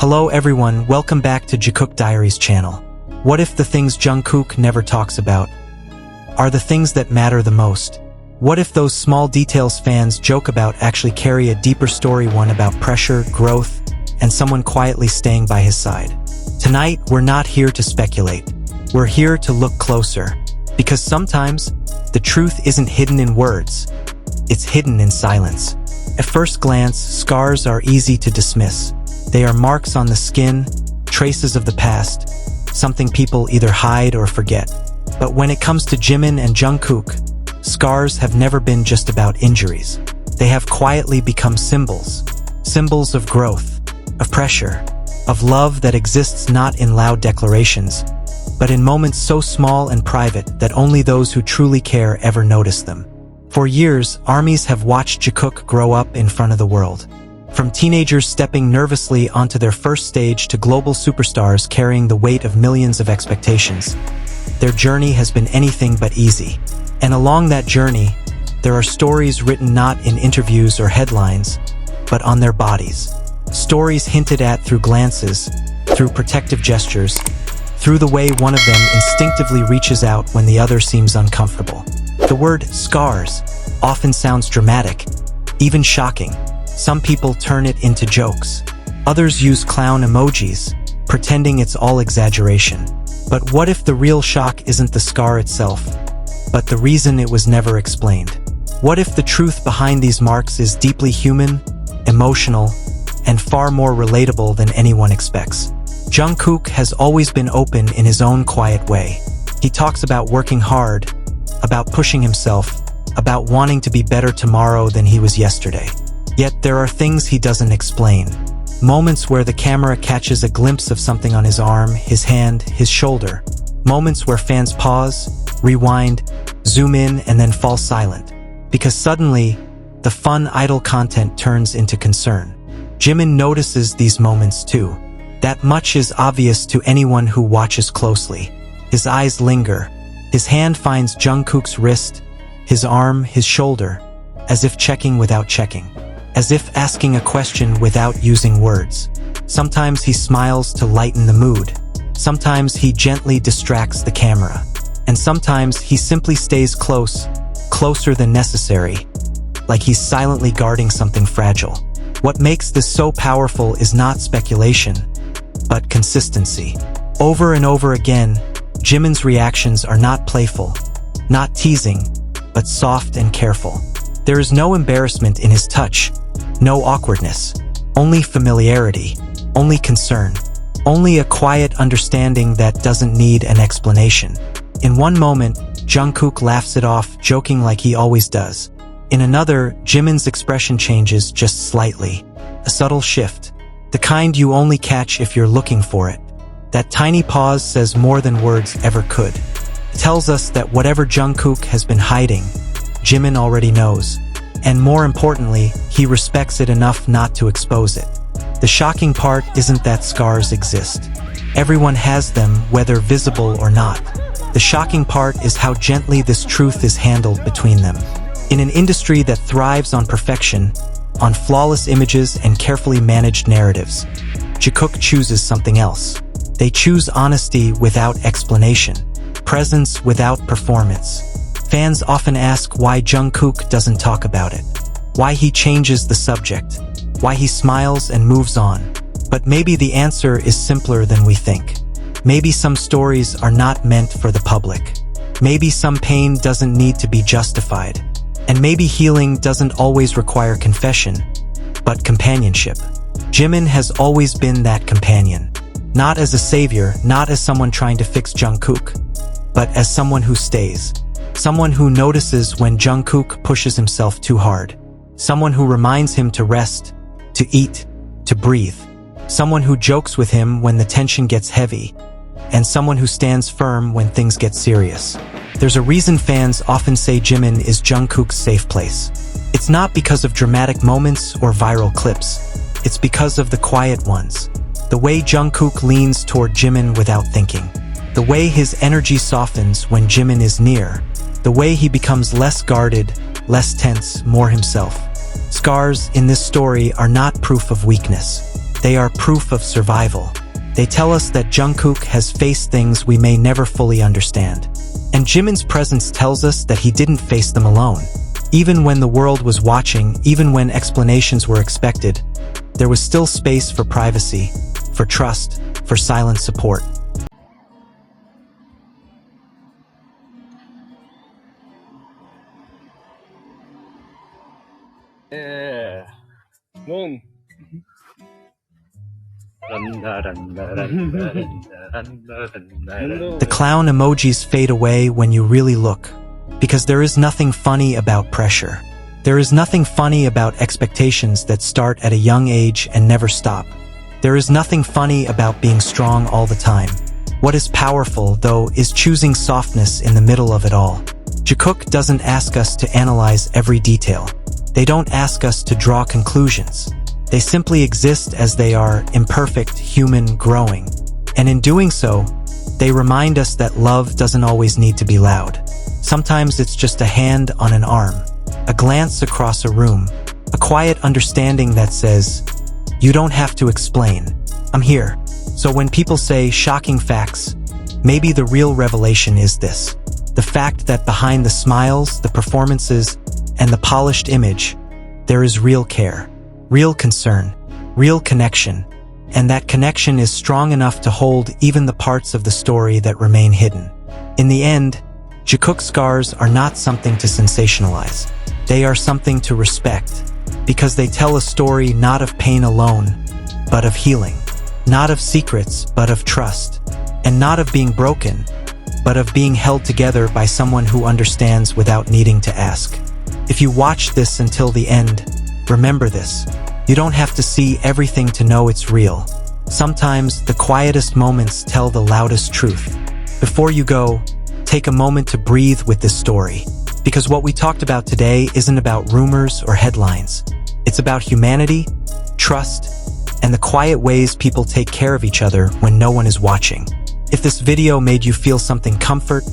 Hello everyone, welcome back to Jikook Diaries channel. What if the things Jungkook never talks about are the things that matter the most? What if those small details fans joke about actually carry a deeper story, one about pressure, growth, and someone quietly staying by his side? Tonight, we're not here to speculate. We're here to look closer. Because sometimes, the truth isn't hidden in words. It's hidden in silence. At first glance, scars are easy to dismiss. They are marks on the skin, traces of the past, something people either hide or forget. But when it comes to Jimin and Jungkook, scars have never been just about injuries. They have quietly become symbols. Symbols of growth, of pressure, of love that exists not in loud declarations, but in moments so small and private that only those who truly care ever notice them. For years, armies have watched Jikook grow up in front of the world. From teenagers stepping nervously onto their first stage to global superstars carrying the weight of millions of expectations, their journey has been anything but easy. And along that journey, there are stories written not in interviews or headlines, but on their bodies. Stories hinted at through glances, through protective gestures, through the way one of them instinctively reaches out when the other seems uncomfortable. The word scars often sounds dramatic, even shocking. Some people turn it into jokes. Others use clown emojis, pretending it's all exaggeration. But what if the real shock isn't the scar itself, but the reason it was never explained? What if the truth behind these marks is deeply human, emotional, and far more relatable than anyone expects? Jungkook has always been open in his own quiet way. He talks about working hard, about pushing himself, about wanting to be better tomorrow than he was yesterday. Yet there are things he doesn't explain. Moments where the camera catches a glimpse of something on his arm, his hand, his shoulder. Moments where fans pause, rewind, zoom in, and then fall silent. Because suddenly, the fun, idle content turns into concern. Jimin notices these moments too. That much is obvious to anyone who watches closely. His eyes linger. His hand finds Jungkook's wrist, his arm, his shoulder, as if checking without checking. As if asking a question without using words. Sometimes he smiles to lighten the mood. Sometimes he gently distracts the camera. And sometimes he simply stays close, closer than necessary, like he's silently guarding something fragile. What makes this so powerful is not speculation, but consistency. Over and over again, Jimin's reactions are not playful, not teasing, but soft and careful. There is no embarrassment in his touch, no awkwardness, only familiarity, only concern, only a quiet understanding that doesn't need an explanation. In one moment, Jungkook laughs it off, joking like he always does. In another, Jimin's expression changes just slightly, a subtle shift, the kind you only catch if you're looking for it. That tiny pause says more than words ever could. It tells us that whatever Jungkook has been hiding, Jimin already knows. And more importantly, he respects it enough not to expose it. The shocking part isn't that scars exist. Everyone has them, whether visible or not. The shocking part is how gently this truth is handled between them. In an industry that thrives on perfection, on flawless images and carefully managed narratives, Jikook chooses something else. They choose honesty without explanation, presence without performance. Fans often ask why Jungkook doesn't talk about it, why he changes the subject, why he smiles and moves on. But maybe the answer is simpler than we think. Maybe some stories are not meant for the public. Maybe some pain doesn't need to be justified. And maybe healing doesn't always require confession, but companionship. Jimin has always been that companion. Not as a savior, not as someone trying to fix Jungkook, but as someone who stays. Someone who notices when Jungkook pushes himself too hard. Someone who reminds him to rest, to eat, to breathe. Someone who jokes with him when the tension gets heavy. And someone who stands firm when things get serious. There's a reason fans often say Jimin is Jungkook's safe place. It's not because of dramatic moments or viral clips. It's because of the quiet ones. The way Jungkook leans toward Jimin without thinking. The way his energy softens when Jimin is near. The way he becomes less guarded, less tense, more himself. Scars in this story are not proof of weakness. They are proof of survival. They tell us that Jungkook has faced things we may never fully understand. And Jimin's presence tells us that he didn't face them alone. Even when the world was watching, even when explanations were expected, there was still space for privacy, for trust, for silent support. 넌 The clown emojis fade away when you really look, because there is nothing funny about pressure. There is nothing funny about expectations that start at a young age and never stop. There is nothing funny about being strong all the time. What is powerful, though, is choosing softness in the middle of it all. Jikook doesn't ask us to analyze every detail. They don't ask us to draw conclusions. They simply exist as they are, imperfect, human, growing. And in doing so, they remind us that love doesn't always need to be loud. Sometimes it's just a hand on an arm, a glance across a room, a quiet understanding that says, "You don't have to explain. I'm here." So when people say shocking facts, maybe the real revelation is this: the fact that behind the smiles, the performances, and the polished image, there is real care, real concern, real connection, and that connection is strong enough to hold even the parts of the story that remain hidden. In the end, Jikook scars are not something to sensationalize. They are something to respect, because they tell a story not of pain alone, but of healing, not of secrets, but of trust, and not of being broken, but of being held together by someone who understands without needing to ask. If you watch this until the end, remember this: you don't have to see everything to know it's real. Sometimes the quietest moments tell the loudest truth. Before you go, take a moment to breathe with this story, because what we talked about today isn't about rumors or headlines. It's about humanity, trust, and the quiet ways people take care of each other when no one is watching. If this video made you feel something comfort,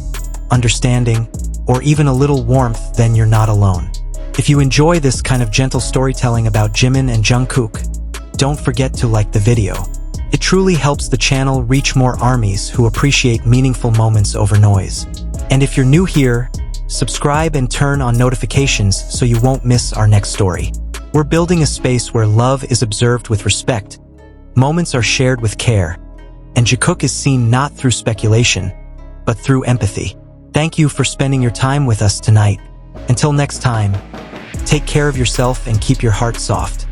understanding, or even a little warmth, then you're not alone. If you enjoy this kind of gentle storytelling about Jimin and Jungkook, don't forget to like the video. It truly helps the channel reach more armies who appreciate meaningful moments over noise. And if you're new here, subscribe and turn on notifications so you won't miss our next story. We're building a space where love is observed with respect, moments are shared with care, and Jikook is seen not through speculation, but through empathy. Thank you for spending your time with us tonight. Until next time, take care of yourself and keep your heart soft.